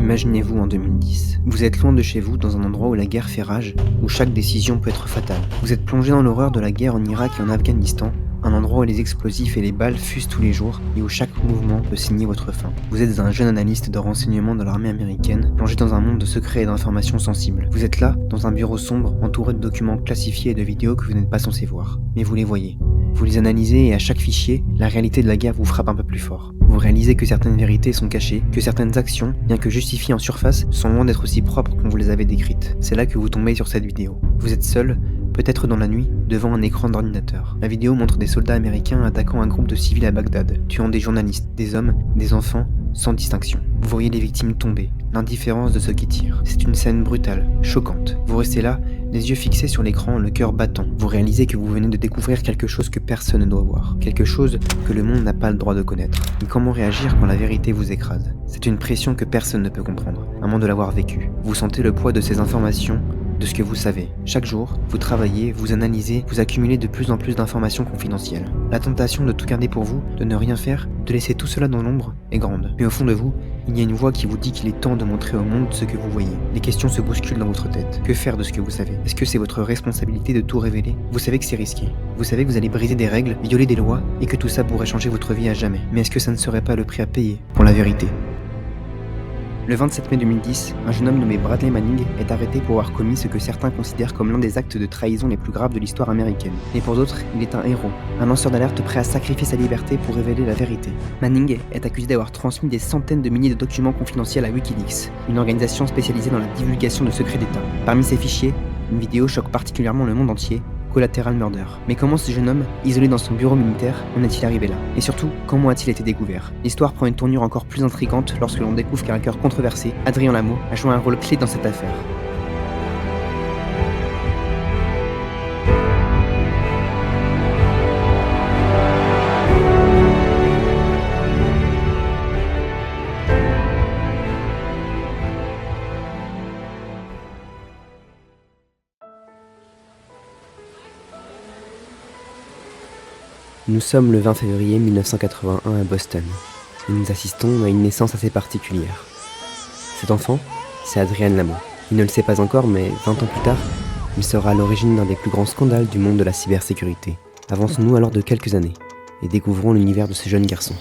Imaginez-vous en 2010. Vous êtes loin de chez vous, dans un endroit où la guerre fait rage, où chaque décision peut être fatale. Vous êtes plongé dans l'horreur de la guerre en Irak et en Afghanistan, un endroit où les explosifs et les balles fusent tous les jours et où chaque mouvement peut signer votre fin. Vous êtes un jeune analyste de renseignement de l'armée américaine, plongé dans un monde de secrets et d'informations sensibles. Vous êtes là, dans un bureau sombre, entouré de documents classifiés et de vidéos que vous n'êtes pas censé voir. Mais vous les voyez. Vous les analysez et à chaque fichier, la réalité de la guerre vous frappe un peu plus fort. Vous réalisez que certaines vérités sont cachées, que certaines actions, bien que justifiées en surface, sont loin d'être aussi propres qu'on vous les avait décrites. C'est là que vous tombez sur cette vidéo. Vous êtes seul, peut-être dans la nuit, devant un écran d'ordinateur. La vidéo montre des soldats américains attaquant un groupe de civils à Bagdad, tuant des journalistes, des hommes, des enfants, sans distinction. Vous voyez les victimes tomber, l'indifférence de ceux qui tirent. C'est une scène brutale, choquante. Vous restez là, les yeux fixés sur l'écran, le cœur battant. Vous réalisez que vous venez de découvrir quelque chose que personne ne doit voir. Quelque chose que le monde n'a pas le droit de connaître. Mais comment réagir quand la vérité vous écrase ? C'est une pression que personne ne peut comprendre, à moins de l'avoir vécue. Vous sentez le poids de ces informations, de ce que vous savez. Chaque jour, vous travaillez, vous analysez, vous accumulez de plus en plus d'informations confidentielles. La tentation de tout garder pour vous, de ne rien faire, de laisser tout cela dans l'ombre, est grande. Mais au fond de vous, il y a une voix qui vous dit qu'il est temps de montrer au monde ce que vous voyez. Les questions se bousculent dans votre tête. Que faire de ce que vous savez ? Est-ce que c'est votre responsabilité de tout révéler ? Vous savez que c'est risqué. Vous savez que vous allez briser des règles, violer des lois, et que tout ça pourrait changer votre vie à jamais. Mais est-ce que ça ne serait pas le prix à payer pour la vérité ? Le 27 mai 2010, un jeune homme nommé Bradley Manning est arrêté pour avoir commis ce que certains considèrent comme l'un des actes de trahison les plus graves de l'histoire américaine. Et pour d'autres, il est un héros, un lanceur d'alerte prêt à sacrifier sa liberté pour révéler la vérité. Manning est accusé d'avoir transmis des centaines de milliers de documents confidentiels à Wikileaks, une organisation spécialisée dans la divulgation de secrets d'État. Parmi ces fichiers, une vidéo choque particulièrement le monde entier, Collateral Murder. Mais comment ce jeune homme, isolé dans son bureau militaire, en est-il arrivé là ? Et surtout, comment a-t-il été découvert ? L'histoire prend une tournure encore plus intrigante lorsque l'on découvre qu'un hacker controversé, Adrien Lamo, a joué un rôle clé dans cette affaire. Nous sommes le 20 février 1981 à Boston, et nous assistons à une naissance assez particulière. Cet enfant, c'est Adrien Lamo. Il ne le sait pas encore, mais 20 ans plus tard, il sera à l'origine d'un des plus grands scandales du monde de la cybersécurité. Avançons-nous alors de quelques années, et découvrons l'univers de ce jeune garçon.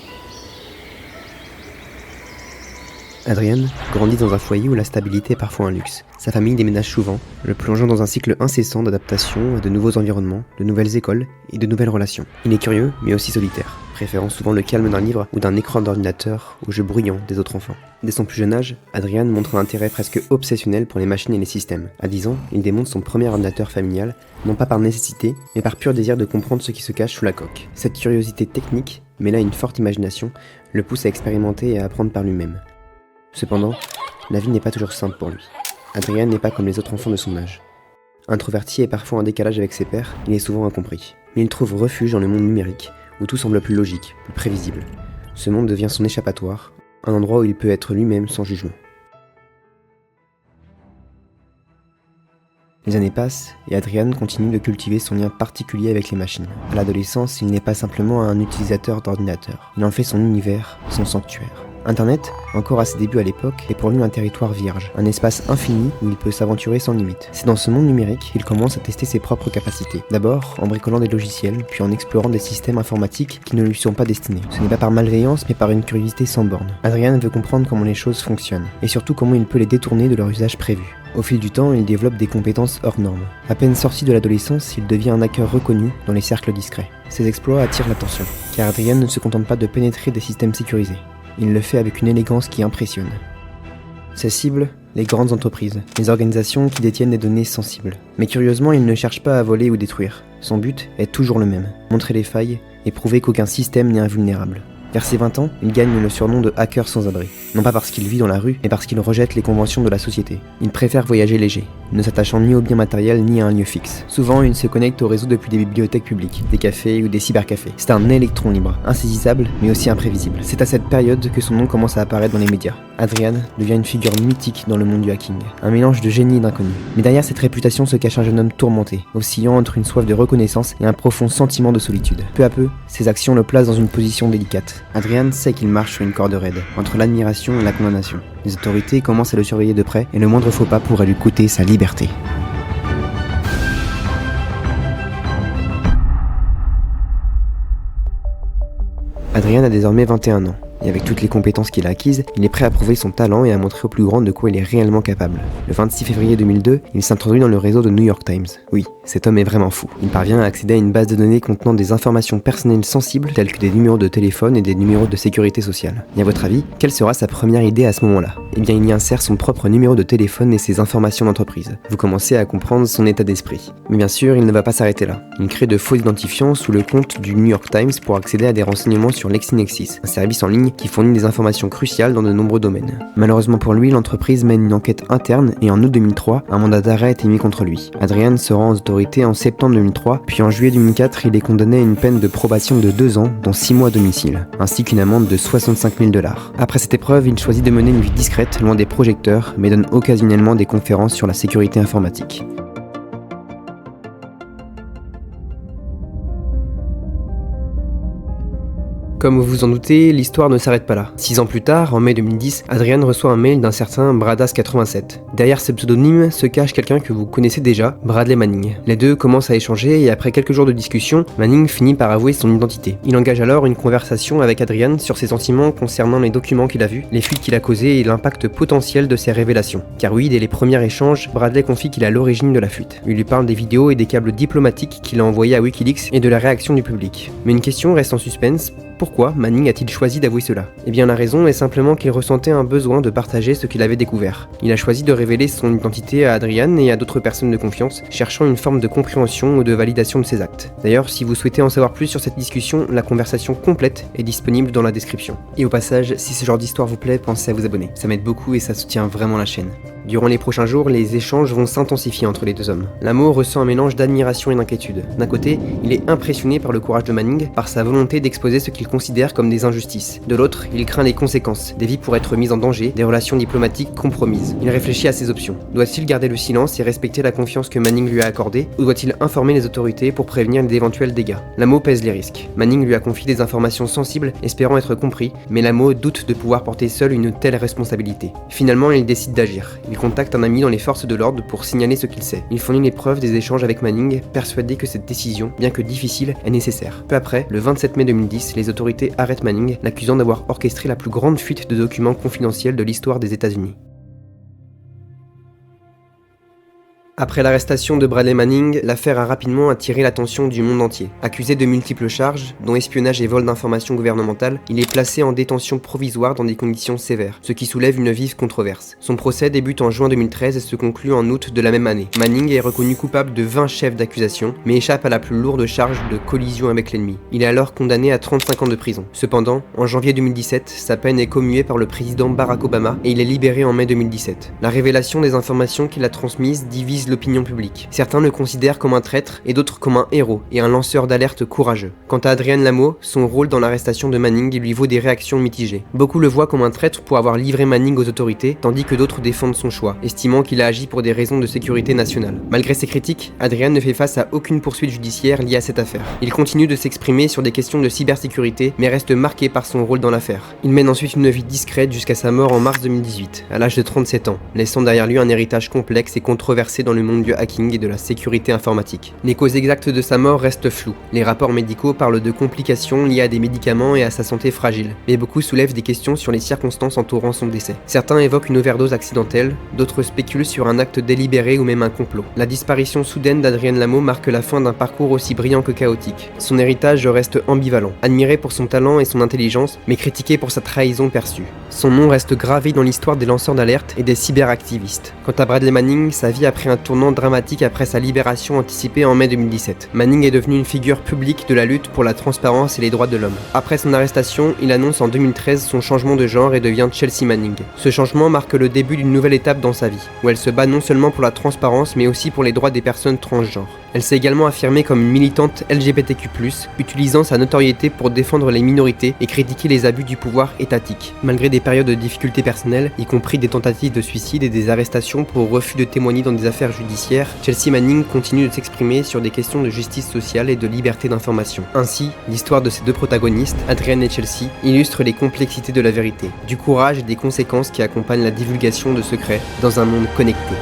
Adrien grandit dans un foyer où la stabilité est parfois un luxe. Sa famille déménage souvent, le plongeant dans un cycle incessant d'adaptation à de nouveaux environnements, de nouvelles écoles et de nouvelles relations. Il est curieux, mais aussi solitaire, préférant souvent le calme d'un livre ou d'un écran d'ordinateur aux jeux bruyants des autres enfants. Dès son plus jeune âge, Adrien montre un intérêt presque obsessionnel pour les machines et les systèmes. À 10 ans, il démonte son premier ordinateur familial, non pas par nécessité, mais par pur désir de comprendre ce qui se cache sous la coque. Cette curiosité technique, mêlée à une forte imagination, le pousse à expérimenter et à apprendre par lui-même. Cependant, la vie n'est pas toujours simple pour lui. Adrien n'est pas comme les autres enfants de son âge. Introverti et parfois en décalage avec ses pairs, il est souvent incompris. Mais il trouve refuge dans le monde numérique, où tout semble plus logique, plus prévisible. Ce monde devient son échappatoire, un endroit où il peut être lui-même sans jugement. Les années passent, et Adrien continue de cultiver son lien particulier avec les machines. À l'adolescence, il n'est pas simplement un utilisateur d'ordinateur. Il en fait son univers, son sanctuaire. Internet, encore à ses débuts à l'époque, est pour lui un territoire vierge, un espace infini où il peut s'aventurer sans limite. C'est dans ce monde numérique qu'il commence à tester ses propres capacités. D'abord en bricolant des logiciels, puis en explorant des systèmes informatiques qui ne lui sont pas destinés. Ce n'est pas par malveillance, mais par une curiosité sans borne. Adrien veut comprendre comment les choses fonctionnent, et surtout comment il peut les détourner de leur usage prévu. Au fil du temps, il développe des compétences hors normes. À peine sorti de l'adolescence, il devient un hacker reconnu dans les cercles discrets. Ses exploits attirent l'attention, car Adrien ne se contente pas de pénétrer des systèmes sécurisés. Il le fait avec une élégance qui impressionne. Ses cibles, les grandes entreprises, les organisations qui détiennent des données sensibles. Mais curieusement, il ne cherche pas à voler ou détruire. Son but est toujours le même, montrer les failles et prouver qu'aucun système n'est invulnérable. Vers ses 20 ans, il gagne le surnom de hacker sans abri. Non pas parce qu'il vit dans la rue, mais parce qu'il rejette les conventions de la société. Il préfère voyager léger, ne s'attachant ni aux biens matériels ni à un lieu fixe. Souvent, il se connecte au réseau depuis des bibliothèques publiques, des cafés ou des cybercafés. C'est un électron libre, insaisissable, mais aussi imprévisible. C'est à cette période que son nom commence à apparaître dans les médias. Adrien devient une figure mythique dans le monde du hacking, un mélange de génie et d'inconnu. Mais derrière cette réputation se cache un jeune homme tourmenté, oscillant entre une soif de reconnaissance et un profond sentiment de solitude. Peu à peu, ses actions le placent dans une position délicate. Adrian sait qu'il marche sur une corde raide, entre l'admiration et la condamnation. Les autorités commencent à le surveiller de près et le moindre faux pas pourrait lui coûter sa liberté. Adrian a désormais 21 ans. Et avec toutes les compétences qu'il a acquises, il est prêt à prouver son talent et à montrer au plus grand de quoi il est réellement capable. Le 26 février 2002, il s'introduit dans le réseau de New York Times. Oui, cet homme est vraiment fou. Il parvient à accéder à une base de données contenant des informations personnelles sensibles telles que des numéros de téléphone et des numéros de sécurité sociale. Et à votre avis, quelle sera sa première idée à ce moment-là ? Eh bien, il y insère son propre numéro de téléphone et ses informations d'entreprise. Vous commencez à comprendre son état d'esprit. Mais bien sûr, il ne va pas s'arrêter là. Il crée de faux identifiants sous le compte du New York Times pour accéder à des renseignements sur LexisNexis, un service en ligne qui fournit des informations cruciales dans de nombreux domaines. Malheureusement pour lui, l'entreprise mène une enquête interne et en août 2003, un mandat d'arrêt est émis contre lui. Adrian se rend aux autorités en septembre 2003, puis en juillet 2004, il est condamné à une peine de probation de 2 ans, dont 6 mois à domicile, ainsi qu'une amende de $65 000. Après cette épreuve, il choisit de mener une vie discrète, loin des projecteurs, mais donne occasionnellement des conférences sur la sécurité informatique. Comme vous vous en doutez, l'histoire ne s'arrête pas là. 6 ans plus tard, en mai 2010, Adrian reçoit un mail d'un certain Bradas87. Derrière ce pseudonyme se cache quelqu'un que vous connaissez déjà, Bradley Manning. Les deux commencent à échanger et après quelques jours de discussion, Manning finit par avouer son identité. Il engage alors une conversation avec Adrian sur ses sentiments concernant les documents qu'il a vus, les fuites qu'il a causées et l'impact potentiel de ses révélations. Car oui, dès les premiers échanges, Bradley confie qu'il est à l'origine de la fuite. Il lui parle des vidéos et des câbles diplomatiques qu'il a envoyés à Wikileaks et de la réaction du public. Mais une question reste en suspense. Pourquoi Manning a-t-il choisi d'avouer cela ? Eh bien la raison est simplement qu'il ressentait un besoin de partager ce qu'il avait découvert. Il a choisi de révéler son identité à Adrian et à d'autres personnes de confiance, cherchant une forme de compréhension ou de validation de ses actes. D'ailleurs, si vous souhaitez en savoir plus sur cette discussion, la conversation complète est disponible dans la description. Et au passage, si ce genre d'histoire vous plaît, pensez à vous abonner. Ça m'aide beaucoup et ça soutient vraiment la chaîne. Durant les prochains jours, les échanges vont s'intensifier entre les deux hommes. Lamo ressent un mélange d'admiration et d'inquiétude. D'un côté, il est impressionné par le courage de Manning, par sa volonté d'exposer ce qu'il considère comme des injustices. De l'autre, il craint les conséquences, des vies pourraient être mises en danger, des relations diplomatiques compromises. Il réfléchit à ses options. Doit-il garder le silence et respecter la confiance que Manning lui a accordée, ou doit-il informer les autorités pour prévenir d'éventuels dégâts ? Lamo pèse les risques. Manning lui a confié des informations sensibles, espérant être compris, mais Lamo doute de pouvoir porter seul une telle responsabilité. Finalement, il décide d'agir. Il contacte un ami dans les forces de l'ordre pour signaler ce qu'il sait. Il fournit les preuves des échanges avec Manning, persuadé que cette décision, bien que difficile, est nécessaire. Peu après, le 27 mai 2010, les autorités arrêtent Manning, l'accusant d'avoir orchestré la plus grande fuite de documents confidentiels de l'histoire des États-Unis. Après l'arrestation de Bradley Manning, l'affaire a rapidement attiré l'attention du monde entier. Accusé de multiples charges, dont espionnage et vol d'informations gouvernementales, il est placé en détention provisoire dans des conditions sévères, ce qui soulève une vive controverse. Son procès débute en juin 2013 et se conclut en août de la même année. Manning est reconnu coupable de 20 chefs d'accusation, mais échappe à la plus lourde charge de collision avec l'ennemi. Il est alors condamné à 35 ans de prison. Cependant, en janvier 2017, sa peine est commuée par le président Barack Obama et il est libéré en mai 2017. La révélation des informations qu'il a transmises divise l'opinion publique. Certains le considèrent comme un traître et d'autres comme un héros et un lanceur d'alerte courageux. Quant à Adrian Lamo, son rôle dans l'arrestation de Manning lui vaut des réactions mitigées. Beaucoup le voient comme un traître pour avoir livré Manning aux autorités, tandis que d'autres défendent son choix, estimant qu'il a agi pour des raisons de sécurité nationale. Malgré ces critiques, Adrian ne fait face à aucune poursuite judiciaire liée à cette affaire. Il continue de s'exprimer sur des questions de cybersécurité, mais reste marqué par son rôle dans l'affaire. Il mène ensuite une vie discrète jusqu'à sa mort en mars 2018, à l'âge de 37 ans, laissant derrière lui un héritage complexe et controversé dans le monde du hacking et de la sécurité informatique. Les causes exactes de sa mort restent floues. Les rapports médicaux parlent de complications liées à des médicaments et à sa santé fragile, mais beaucoup soulèvent des questions sur les circonstances entourant son décès. Certains évoquent une overdose accidentelle, d'autres spéculent sur un acte délibéré ou même un complot. La disparition soudaine d'Adrian Lamo marque la fin d'un parcours aussi brillant que chaotique. Son héritage reste ambivalent, admiré pour son talent et son intelligence, mais critiqué pour sa trahison perçue. Son nom reste gravé dans l'histoire des lanceurs d'alerte et des cyberactivistes. Quant à Bradley Manning, sa vie a pris un tournant dramatique après sa libération anticipée en mai 2017. Manning est devenu une figure publique de la lutte pour la transparence et les droits de l'homme. Après son arrestation, il annonce en 2013 son changement de genre et devient Chelsea Manning. Ce changement marque le début d'une nouvelle étape dans sa vie, où elle se bat non seulement pour la transparence mais aussi pour les droits des personnes transgenres. Elle s'est également affirmée comme une militante LGBTQ+, utilisant sa notoriété pour défendre les minorités et critiquer les abus du pouvoir étatique. Malgré des périodes de difficultés personnelles, y compris des tentatives de suicide et des arrestations pour refus de témoigner dans des affaires judiciaires, Chelsea Manning continue de s'exprimer sur des questions de justice sociale et de liberté d'information. Ainsi, l'histoire de ces deux protagonistes, Adrienne et Chelsea, illustre les complexités de la vérité, du courage et des conséquences qui accompagnent la divulgation de secrets dans un monde connecté.